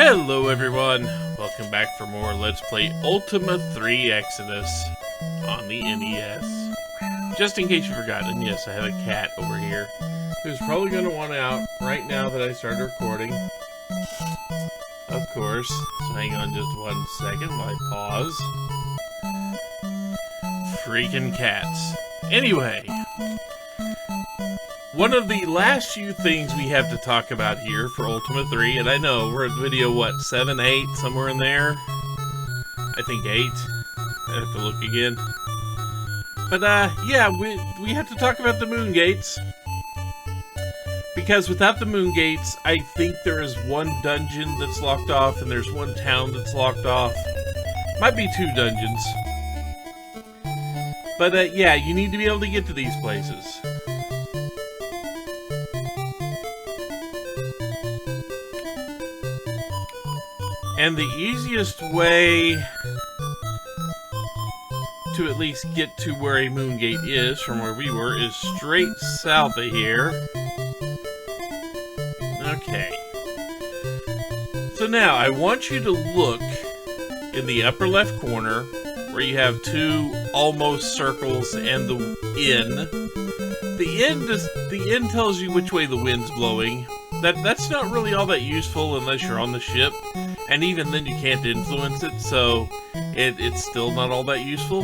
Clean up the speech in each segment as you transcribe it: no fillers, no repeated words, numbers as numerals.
Hello everyone, welcome back for more Let's Play Ultima 3 Exodus on the NES. Just in case you forgot, and yes, I have a cat over here who's probably going to want out right now that I started recording. Of course, so hang on just 1 second while I pause. Freaking cats. Anyway, one of the last few things we have to talk about here for Ultima 3, and I know we're at video, what, 7, 8, somewhere in there? I think 8. I have to look again. But, yeah, we have to talk about the Moongates. Because without the Moongates, I think there is one dungeon that's locked off, and there's one town that's locked off. Might be 2 dungeons. But, yeah, you need to be able to get to these places. And the easiest way to at least get to where a Moongate is, from where we were, is straight south of here. Okay. So now, I want you to look in the upper left corner, where you have 2 almost circles and the inn. The inn tells you which way the wind's blowing. That's not really all that useful unless you're on the ship. And even then you can't influence it, so it's still not all that useful.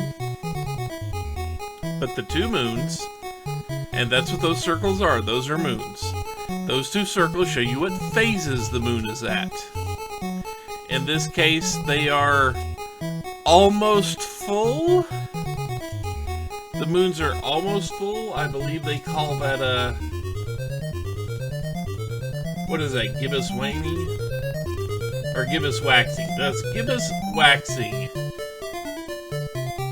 But the 2 moons, and that's what those circles are, those are moons. Those 2 circles show you what phases the moon is at. In this case, they are almost full. The moons are almost full. I believe they call that what is that, gibbous waning? Or gibbous waxing. That's gibbous waxing.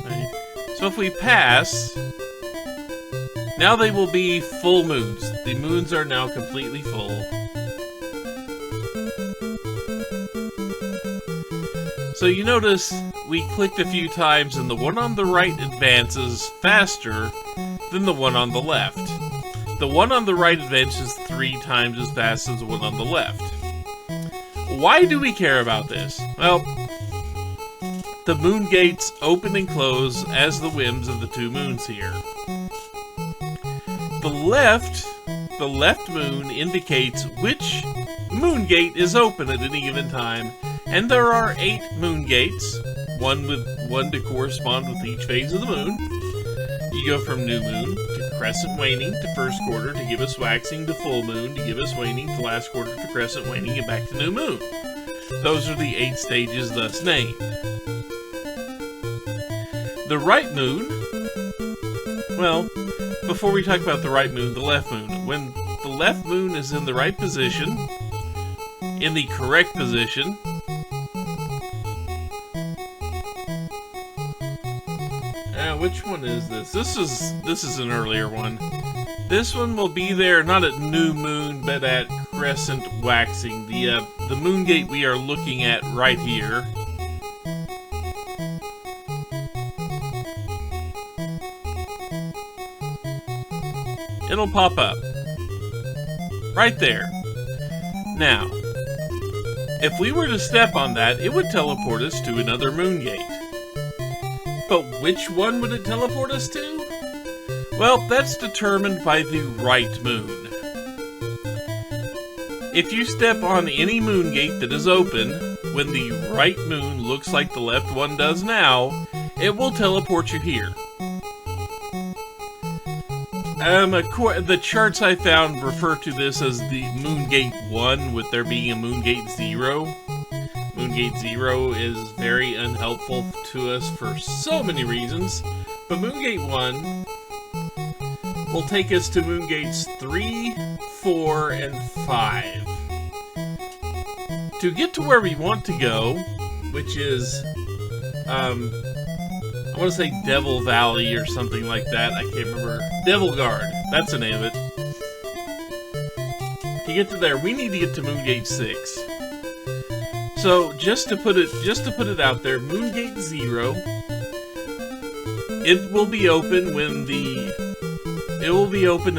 Right. So if we pass, now they will be full moons. The moons are now completely full. So you notice we clicked a few times and the one on the right advances faster than the one on the left. The one on the right advances 3 times as fast as the one on the left. Why do we care about this? Well, the Moongates open and close as the whims of the 2 moons here. The left moon indicates which Moongate is open at any given time, and there are 8 Moongates, one to correspond with each phase of the moon. You go from new moon to crescent waning to first quarter to gibbous waxing to full moon to gibbous waning to last quarter to crescent waning and back to new moon. Those are the 8 stages thus named. The right moon, well, before we talk about the right moon, the left moon. When the left moon is in the right position, in the correct position, which one is this? This is an earlier one. This one will be there not at new moon, but at crescent waxing. The Moongate we are looking at right here. It'll pop up right there. Now, if we were to step on that, it would teleport us to another Moongate. But which one would it teleport us to? Well, that's determined by the right moon. If you step on any Moongate that is open, when the right moon looks like the left one does now, it will teleport you here. The charts I found refer to this as the Moongate 1, with there being a Moongate 0. Moongate 0 is very unhelpful to us for so many reasons, but Moongate 1 will take us to Moongates 3, 4, and 5. To get to where we want to go, which is, I want to say Devil Valley or something like that, I can't remember. Devil Guard, that's the name of it. To get to there, we need to get to Moongate 6. So, just to put it out there, Moongate 0, it will be open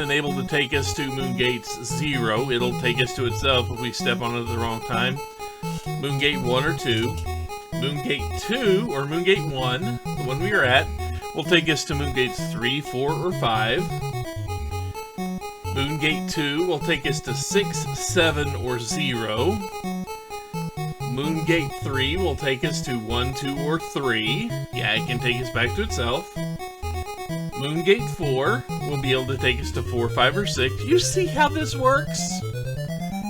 and able to take us to Moongate's 0. It'll take us to itself if we step on it at the wrong time. Moongate 1 or 2. Moongate 2, or Moongate 1, the one we are at, will take us to Moongates 3, 4, or 5. Moongate 2 will take us to 6, 7, or 0. Moongate 3 will take us to 1, 2, or 3. Yeah, it can take us back to itself. Moongate 4 will be able to take us to 4, 5, or 6. You see how this works?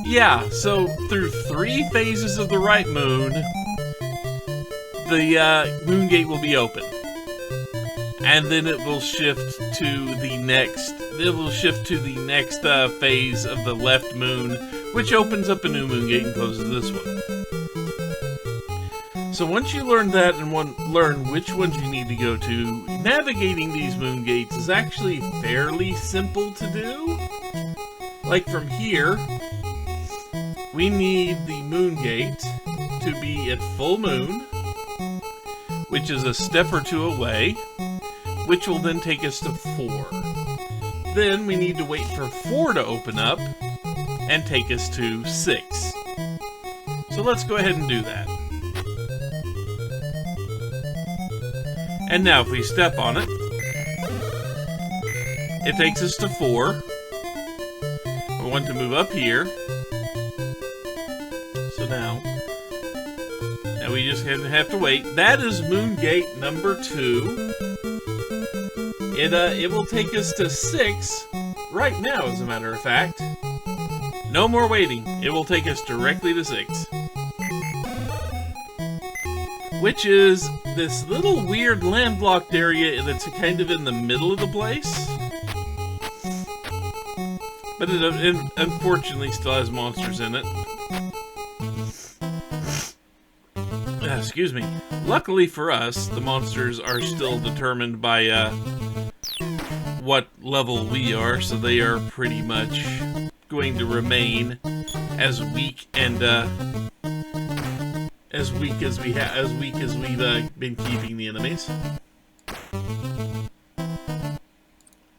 Yeah, so through 3 phases of the right moon, the Moongate will be open. And then it will shift to the next, phase of the left moon, which opens up a new Moongate and closes this one. So once you learn that and learn which ones you need to go to, navigating these Moongates is actually fairly simple to do. Like from here, we need the Moongate to be at full moon, which is a step or 2 away, which will then take us to 4. Then we need to wait for 4 to open up and take us to 6. So let's go ahead and do that. And now if we step on it, it takes us to 4. We want to move up here. So now we just have to wait. That is Moongate number 2. It will take us to 6 right now, as a matter of fact. No more waiting. It will take us directly to 6. Which is this little weird landlocked area that's kind of in the middle of the place. But it unfortunately still has monsters in it. Excuse me. Luckily for us, the monsters are still determined by what level we are, so they are pretty much going to remain as weak and as weak as we've been keeping the enemies.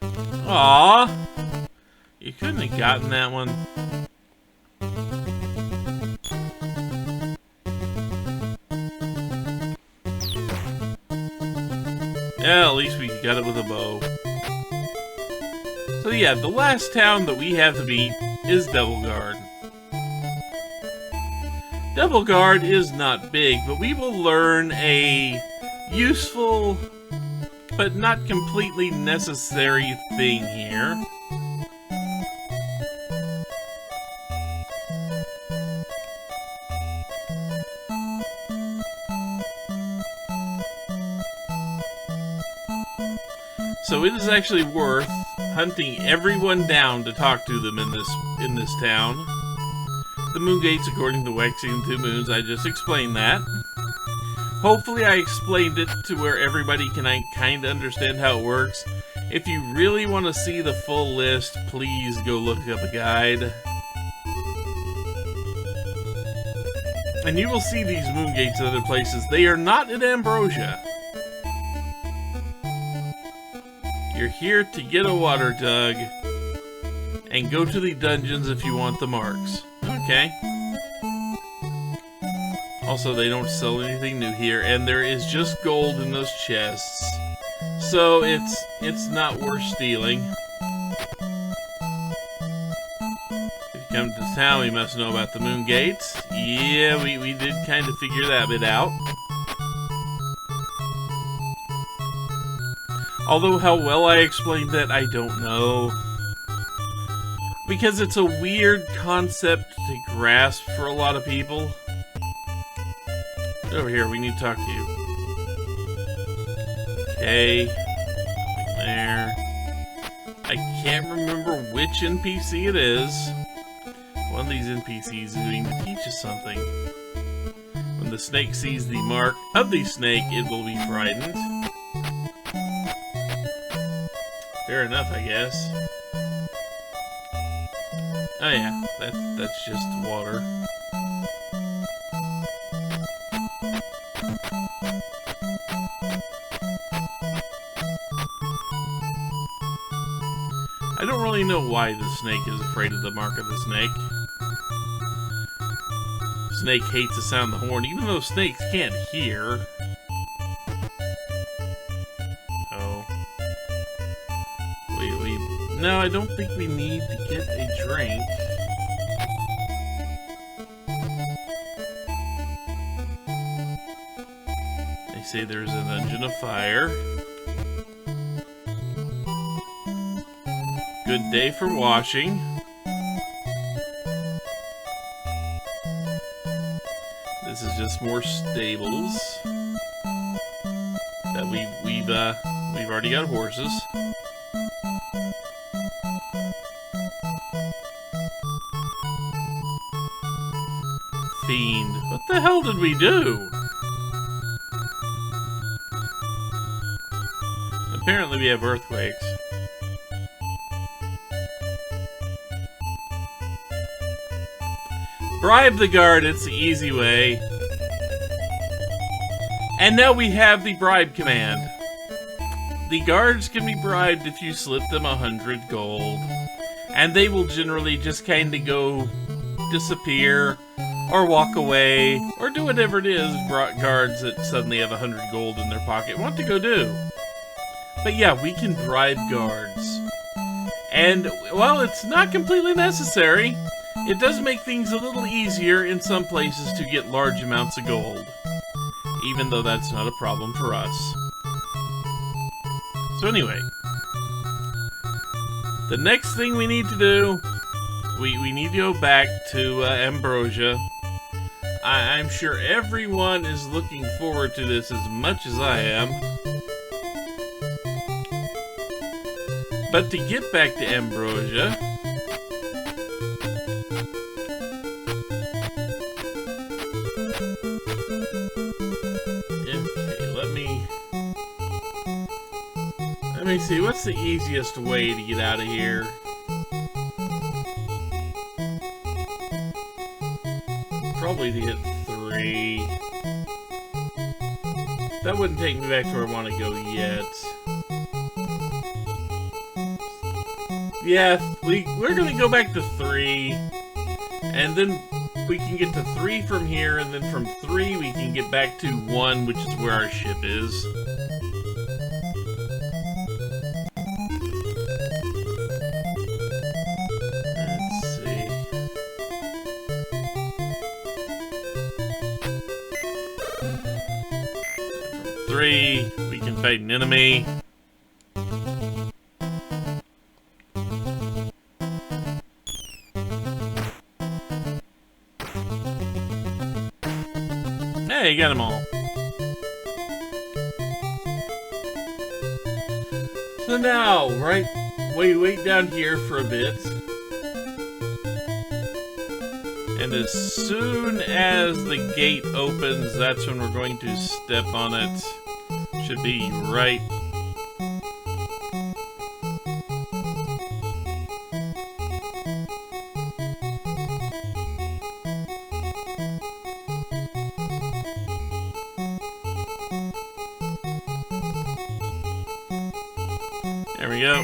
Aww, you couldn't have gotten that one. Yeah, at least we got it with a bow. So yeah, the last town that we have to beat is Devil Guard. Devil Guard is not big, but we will learn a useful but not completely necessary thing here. So it is actually worth hunting everyone down to talk to them in this town. The Moongates, according to Waxing 2 Moons, I just explained that. Hopefully I explained it to where everybody can kind of understand how it works. If you really want to see the full list, please go look up a guide. And you will see these Moongates in other places. They are not in Ambrosia. You're here to get a water jug and go to the dungeons if you want the marks. Okay. Also, they don't sell anything new here, and there is just gold in those chests. So it's not worth stealing. If you come to town, we must know about the Moongates. Yeah, we did kind of figure that bit out. Although how well I explained that, I don't know. Because it's a weird concept to grasp for a lot of people. Over here, we need to talk to you. Okay. Nothing there. I can't remember which NPC it is. One of these NPCs is going to teach us something. When the snake sees the mark of the snake, it will be frightened. Fair enough, I guess. Oh yeah, that's just water. I don't really know why the snake is afraid of the mark of the snake. snake hates to sound the horn, even though snakes can't hear. Oh. Wait. No, I don't think we need to get a drink. They say there's an engine of fire. Good day for washing. This is just more stables. That we've already got horses. Fiend, what the hell did we do? Apparently we have earthquakes. Bribe the guard, it's the easy way. And now we have the bribe command. The guards can be bribed if you slip them 100 gold. And they will generally just kind of go disappear, or walk away, or do whatever it is guards that suddenly have 100 gold in their pocket want to go do. But yeah, we can bribe guards. And while it's not completely necessary, it does make things a little easier in some places to get large amounts of gold. Even though that's not a problem for us. So anyway, the next thing we need to do, we need to go back to Ambrosia. I'm sure everyone is looking forward to this as much as I am. But to get back to Ambrosia, okay, let me see, what's the easiest way to get out of here? Probably to hit 3. That wouldn't take me back to where I want to go yet. Yeah, we're gonna go back to 3, and then we can get to 3 from here, and then from 3 we can get back to 1, which is where our ship is. Let's see. From 3, we can fight an enemy. Hey, you got them all. So now, right, we wait down here for a bit. And as soon as the gate opens, that's when we're going to step on it. Should be right. There we go.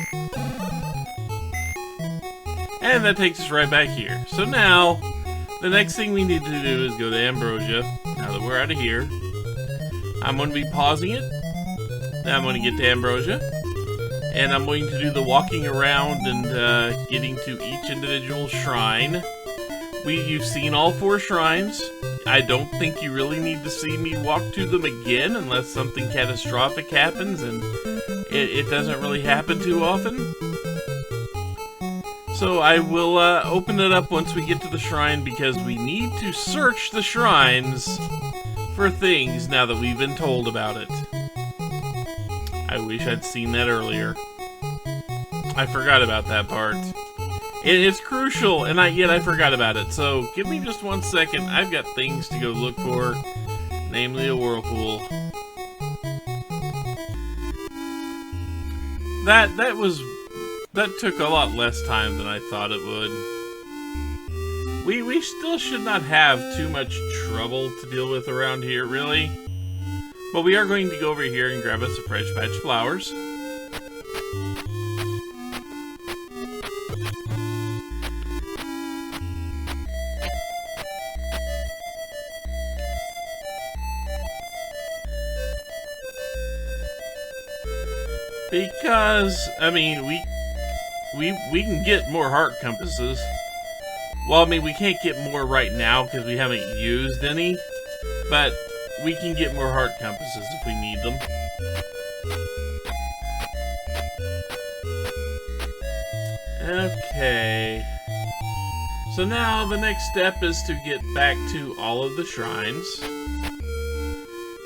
And that takes us right back here. So now, the next thing we need to do is go to Ambrosia. Now that we're out of here, I'm going to be pausing it. Now I'm going to get to Ambrosia. And I'm going to do the walking around and getting to each individual shrine. You've seen all 4 shrines. I don't think you really need to see me walk to them again unless something catastrophic happens, and it doesn't really happen too often. So I will open it up once we get to the shrine, because we need to search the shrines for things now that we've been told about it. I wish I'd seen that earlier. I forgot about that part. It's crucial, and yet I forgot about it. So give me just 1 second. I've got things to go look for, namely a whirlpool. That took a lot less time than I thought it would. We still should not have too much trouble to deal with around here, really. But we are going to go over here and grab us a fresh patch of flowers. Because, I mean, we can get more heart compasses. Well, I mean, we can't get more right now because we haven't used any. But we can get more heart compasses if we need them. Okay. So now the next step is to get back to all of the shrines.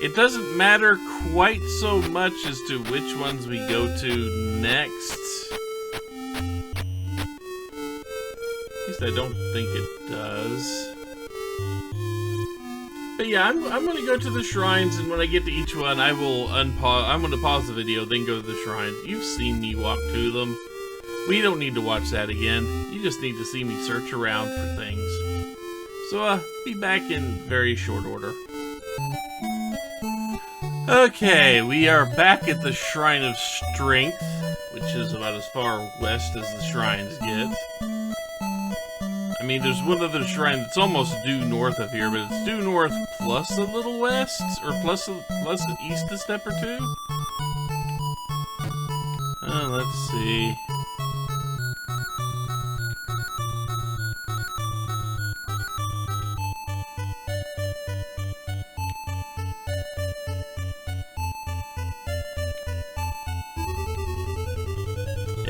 It doesn't matter quite so much as to which ones we go to next. At least I don't think it does. But yeah, I'm going to go to the shrines, and when I get to each one, I will unpause. I'm going to pause the video, then go to the shrines. You've seen me walk to them. We don't need to watch that again. You just need to see me search around for things. So, be back in very short order. Okay, we are back at the Shrine of Strength, which is about as far west as the shrines get. I mean, there's one other shrine that's almost due north of here, but it's due north plus a little west, or plus an east a step or two. Let's see.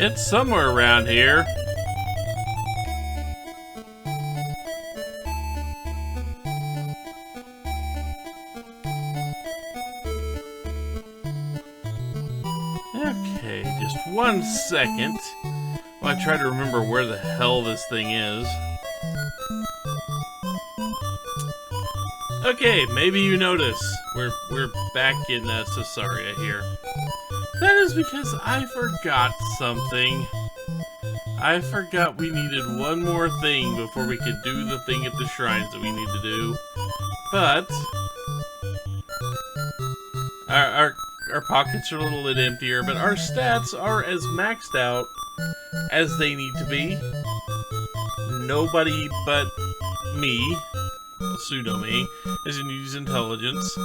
It's somewhere around here. Okay, just 1 second while I try to remember where the hell this thing is. Okay, maybe you notice. We're back in Cesaria here. That is because I forgot something. I forgot we needed one more thing before we could do the thing at the shrines that we need to do. But our pockets are a little bit emptier, but our stats are as maxed out as they need to be. Nobody but me, pseudo-me, is going to use intelligence.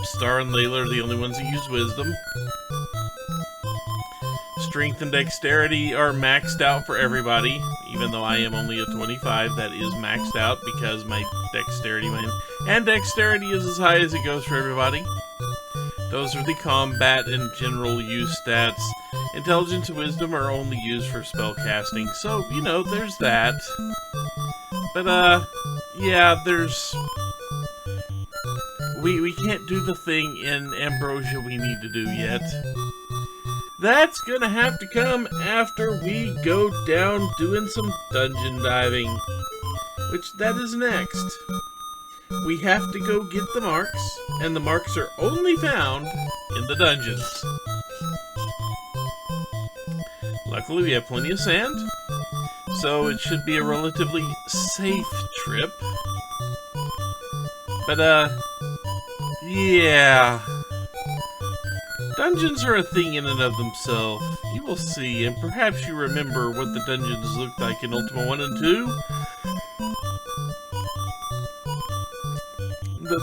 Star and Layla are the only ones that use wisdom. Strength and dexterity are maxed out for everybody, even though I am only a 25, that is maxed out because my dexterity is as high as it goes for everybody. Those are the combat and general use stats. Intelligence and wisdom are only used for spell casting, so, you know, there's that. But, yeah, there's... We can't do the thing in Ambrosia we need to do yet. That's gonna have to come after we go down doing some dungeon diving. Which, that is next. We have to go get the marks, and the marks are only found in the dungeons. Luckily, we have plenty of sand, so it should be a relatively safe trip. But, yeah. Dungeons are a thing in and of themselves. You will see, and perhaps you remember what the dungeons looked like in Ultima 1 and 2.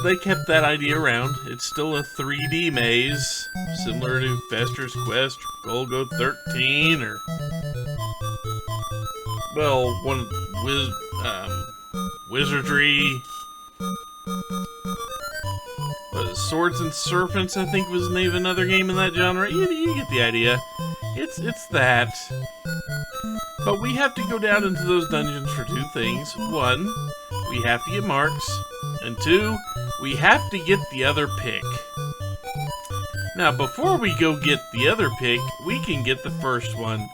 They kept that idea around. It's still a 3D maze, similar to Fester's Quest, or Golgo 13, or... well, one Wizardry... Swords and Serpents, I think, was the name of another game in that genre. You get the idea. It's that. But we have to go down into those dungeons for two things. One, we have to get marks. And two, we have to get the other pick. Now, before we go get the other pick, we can get the first one.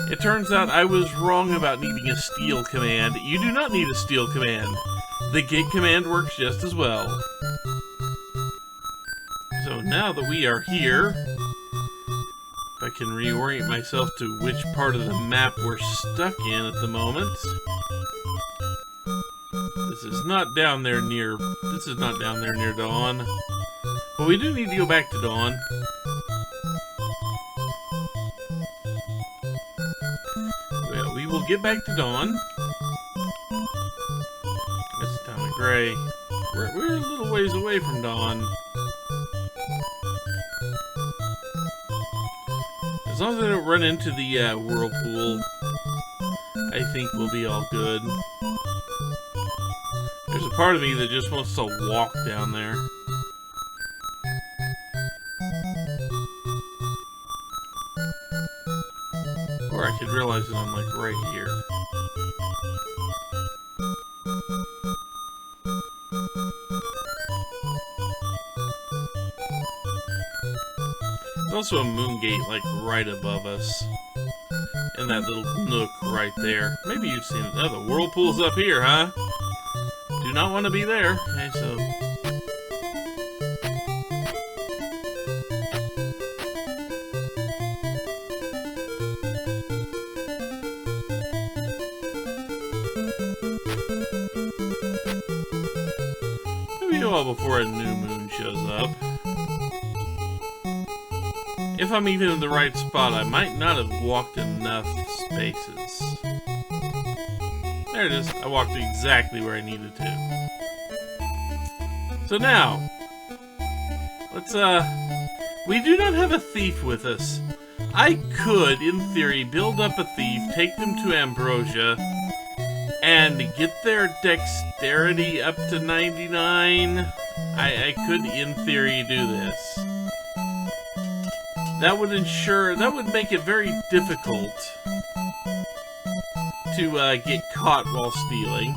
It turns out I was wrong about needing a steal command. You do not need a steal command. The get command works just as well. So now that we are here, if I can reorient myself to which part of the map we're stuck in at the moment. This is not down there near Dawn. But we do need to go back to Dawn. Well, we will get back to Dawn. It's the town of Gray. We're a little ways away from Dawn. as long as I don't run into the whirlpool, I think we'll be all good. There's a part of me that just wants to walk down there. Or I could realize that I'm like right here. There's also a Moongate like right above us. In that little nook right there. Maybe you've seen it. Oh, the whirlpool's up here, huh? Do not want to be there. Okay, so... maybe a while before a new moon shows up. If I'm even in the right spot, I might not have walked enough spaces. There it is. I walked exactly where I needed to. So now, let's, we do not have a thief with us. I could, in theory, build up a thief, take them to Ambrosia, and get their dexterity up to 99. I could, in theory, do this. That would make it very difficult to get caught while stealing.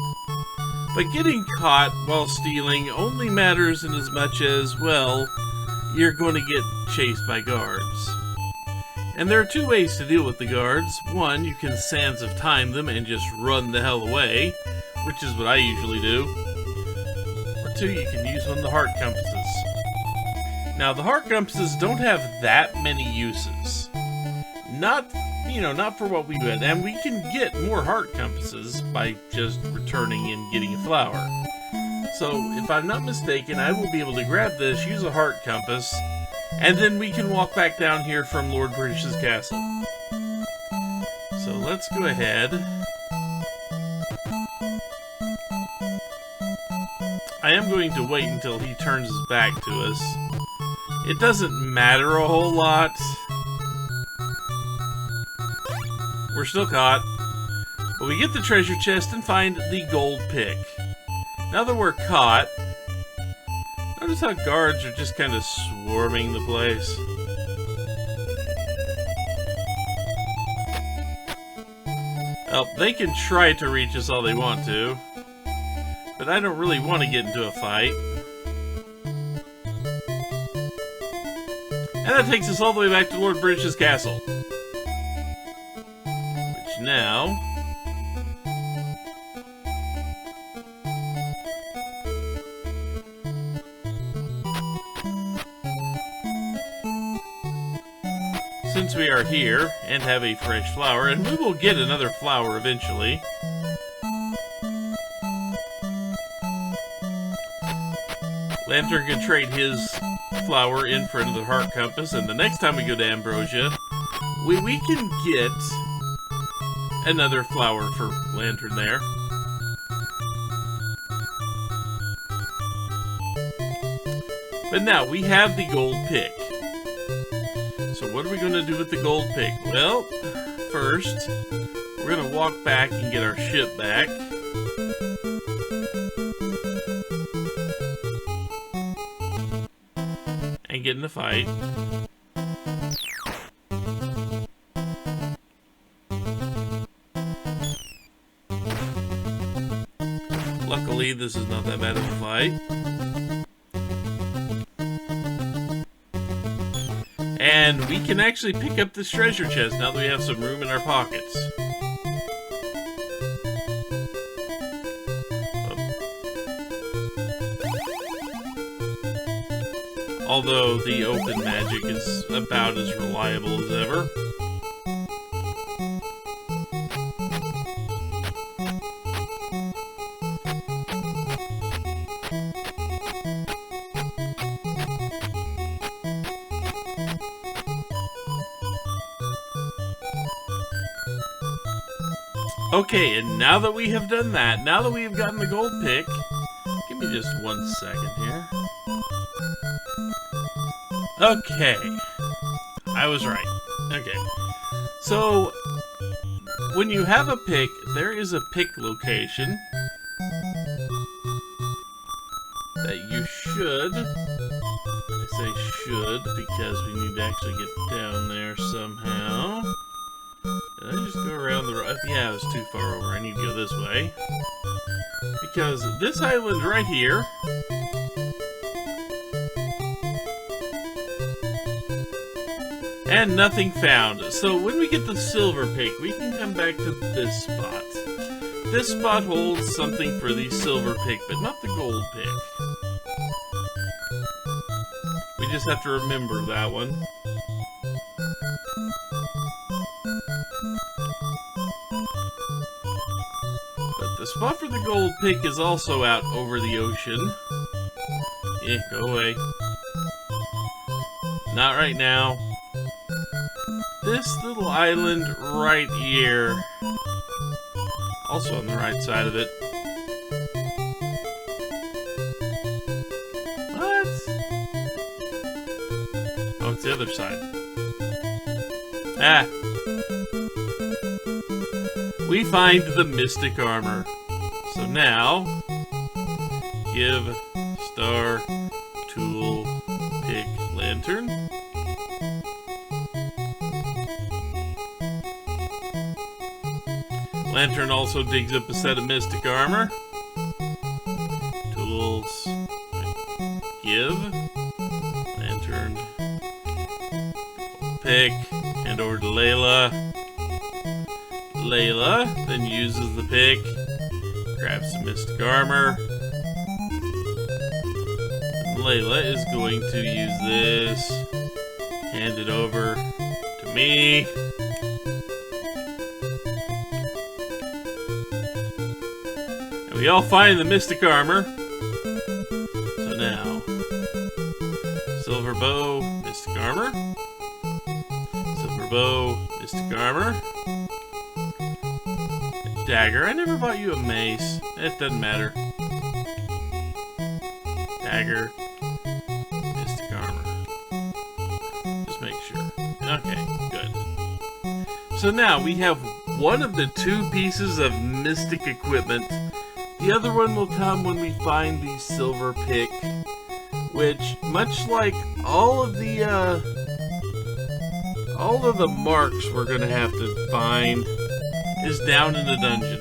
But getting caught while stealing only matters in as much as, well, you're going to get chased by guards. And there are two ways to deal with the guards. One, you can Sands of Time them and just run the hell away, which is what I usually do. Or two, you can use one of the heart compasses. Now, the heart compasses don't have that many uses. Not for what we do. And we can get more heart compasses by just returning and getting a flower. So, if I'm not mistaken, I will be able to grab this, use a heart compass, and then we can walk back down here from Lord British's castle. So, let's go ahead. I am going to wait until he turns his back to us. It doesn't matter a whole lot. We're still caught. But we get the treasure chest and find the gold pick. Now that we're caught, notice how guards are just kind of swarming the place. Well, they can try to reach us all they want to. But I don't really want to get into a fight. And that takes us all the way back to Lord British's castle. Which now... since we are here and have a fresh flower, and we will get another flower eventually. Lantern can trade his flower in for another heart compass, and the next time we go to Ambrosia, we can get another flower for Lantern there. But now, we have the gold pick. So what are we going to do with the gold pick? Well, first, we're going to walk back and get our ship back. And get in the fight. Luckily, this is not that bad of a fight. And we can actually pick up this treasure chest now that we have some room in our pockets. Although the open magic is about as reliable as ever. Okay, and now that we have done that, now that we have gotten the gold pick, give me just 1 second here. Okay, I was right. Okay. So, when you have a pick, there is a pick location that you should, I say should because we need to actually get down there somehow. Did I just go around the right? Yeah, it was too far over. I need to go this way. Because this island right here and nothing found. So when we get the silver pick, we can come back to this spot. This spot holds something for the silver pick, but not the gold pick. We just have to remember that one. But the spot for the gold pick is also out over the ocean. Yeah, go away. Not right now. This little island right here. Also on the right side of it. What? Oh, it's the other side. Ah. We find the mystic armor. So now, give star, tool, pick, lantern. Lantern also digs up a set of mystic armor. Tools. Give. Lantern. Pick. Hand over to Layla. Layla then uses the pick. Grabs some mystic armor. And Layla is going to use this. Hand it over to me. We all find the mystic armor. So now, silver bow, mystic armor. Silver bow, mystic armor. A dagger. I never bought you a mace. It doesn't matter. Dagger, mystic armor. Just make sure. Okay, good. So now we have one of the two pieces of mystic equipment. The other one will come when we find the silver pick, which, much like all of the marks we're gonna have to find, is down in the dungeon.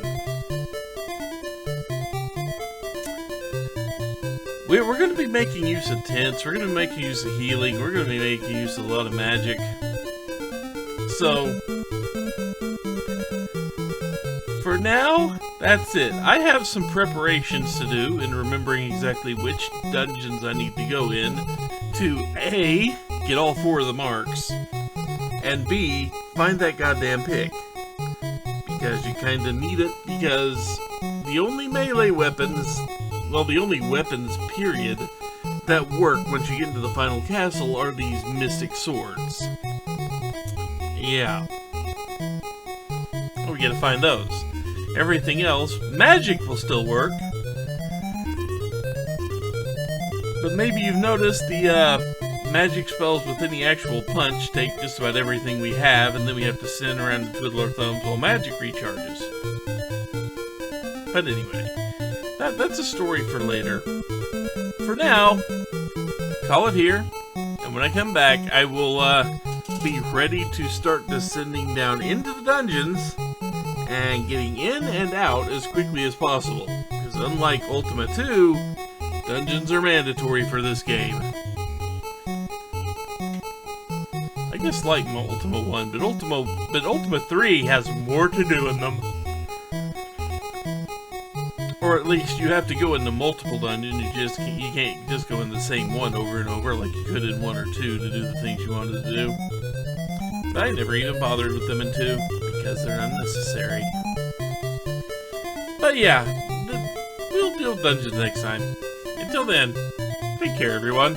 We're gonna be making use of tents. We're gonna be making use of healing. We're gonna be making use of a lot of magic. So, for now, that's it. I have some preparations to do in remembering exactly which dungeons I need to go in to A, get all 4 of the marks, and B, find that goddamn pick. Because you kinda need it, because the only melee weapons, well, the only weapons, period, that work once you get into the final castle are these mystic swords. Yeah. We gotta find those. Everything else, magic will still work. But maybe you've noticed the magic spells with any actual punch take just about everything we have, and then we have to sit around and twiddle our thumbs while magic recharges. But anyway, that's a story for later. For now, call it here, and when I come back, I will be ready to start descending down into the dungeons and getting in and out as quickly as possible. Because unlike Ultima 2, dungeons are mandatory for this game. I guess like Ultima 1, but Ultima 3 has more to do in them. Or at least you have to go into multiple dungeons. You can't just go in the same one over and over like you could in 1 or 2 to do the things you wanted to do. But I never even bothered with them in 2. Because they're unnecessary. But yeah, we'll deal with dungeons next time. Until then, take care everyone.